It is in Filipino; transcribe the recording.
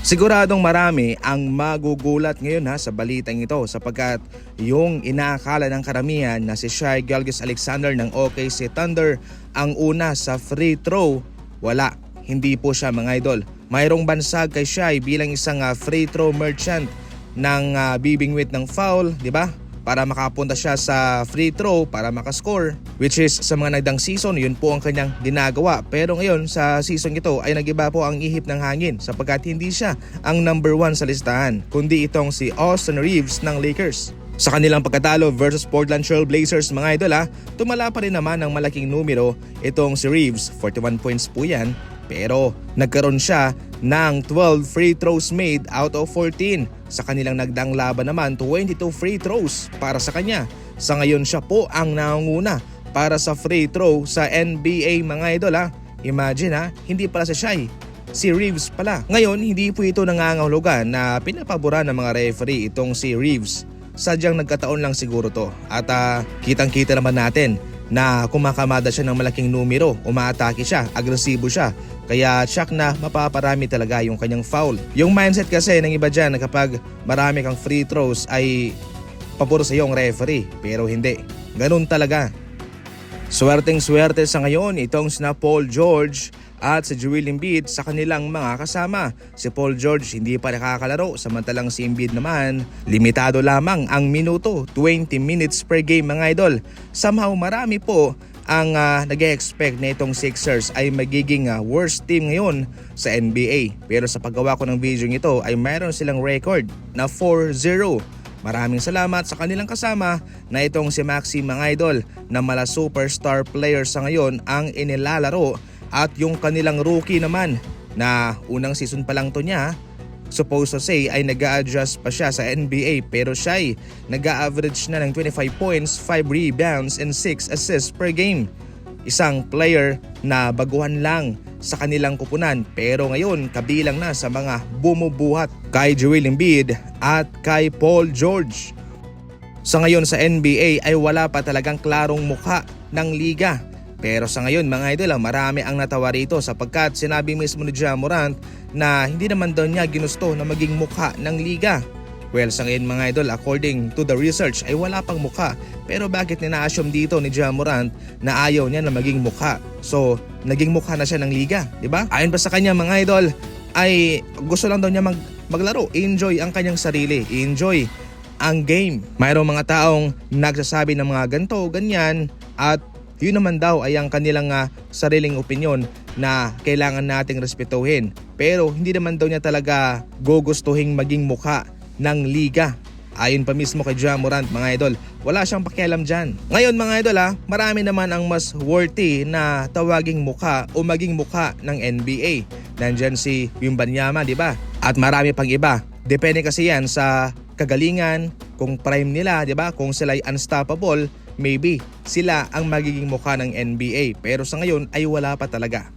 Siguradong marami ang magugulat ngayon sa balitang ito sapagkat yung inaakala ng karamihan na si Shai Gilgeous-Alexander ng OKC Thunder ang una sa free throw, wala, hindi po siya mga idol. Mayroong bansag kay Shai bilang isang free throw merchant ng bibingwit ng foul, di ba? Para makapunta siya sa free throw para makascore, which is sa mga nagdang season yun po ang kanyang ginagawa. Pero ngayon sa season ito ay nagiba po ang ihip ng hangin sapagkat hindi siya ang number 1 sa listahan kundi itong si Austin Reeves ng Lakers. Sa kanilang pagkatalo versus Portland Trail Blazers mga idol tumala pa rin naman ng malaking numero itong si Reeves, 41 points po yan. Pero nagkaroon siya ng 12 free throws made out of 14. Sa kanilang nagdaang laban naman, 22 free throws para sa kanya. Sa ngayon siya po ang nangunguna para sa free throw sa NBA mga idol Imagine hindi pala si Shai, si Reeves pala. Ngayon hindi po ito nangangahulugan na pinapabura ng mga referee itong si Reeves. Sadyang nagkataon lang siguro to. At kitang-kita naman natin na kumakamada siya ng malaking numero, umaatake siya, agresibo siya. Kaya tsak na mapaparami talaga yung kanyang foul. Yung mindset kasi ng iba dyan na kapag marami kang free throws ay pabor sa iyong referee. Pero hindi, ganun talaga. Swerteng-swerte sa ngayon itong sina Paul George at si Joel Embiid sa kanilang mga kasama. Si Paul George hindi pa nakakalaro samantalang si Embiid naman limitado lamang ang minuto, 20 minutes per game mga idol. Somehow marami po ang nag-expect na itong Sixers ay magiging worst team ngayon sa NBA. Pero sa paggawa ko ng video ito ay mayroon silang record na 4-0. Maraming salamat sa kanilang kasama na itong si Maxi mga idol na mala superstar players sa ngayon ang inilalaro. At yung kanilang rookie naman na unang season pa lang to niya, supposed to say ay nag-a-adjust pa siya sa NBA pero siya ay nag-a-average na ng 25 points, 5 rebounds and 6 assists per game. Isang player na baguhan lang sa kanilang kupunan pero ngayon kabilang na sa mga bumubuhat kay Joel Embiid at kay Paul George. Sa ngayon sa NBA ay wala pa talagang klarong mukha ng liga. Pero sa ngayon mga idol marami ang natawa rito sapagkat sinabi mismo ni Ja Morant na hindi naman daw niya ginusto na maging mukha ng liga. Well sa ngayon mga idol according to the research ay wala pang mukha. Pero bakit nina-assume dito ni Ja Morant na ayaw niya na maging mukha? So naging mukha na siya ng liga, di ba? Ayon pa sa kanya mga idol ay gusto lang daw niya maglaro, enjoy ang kanyang sarili, enjoy ang game. Mayroong mga taong nagsasabi ng mga ganto, ganyan at yun naman daw ay ang kanilang sariling opinyon na kailangan nating respetuhin. Pero hindi naman daw niya talaga gugustuhin maging mukha ng liga. Ayon pa mismo kay Ja Morant mga idol, wala siyang pakialam dyan. Ngayon mga idol marami naman ang mas worthy na tawaging mukha o maging mukha ng NBA. Nandyan si Wembanyama, di ba? At marami pang iba. Depende kasi yan sa kagalingan, kung prime nila, di ba? Kung sila ay unstoppable, maybe sila ang magiging mukha ng NBA pero sa ngayon ay wala pa talaga.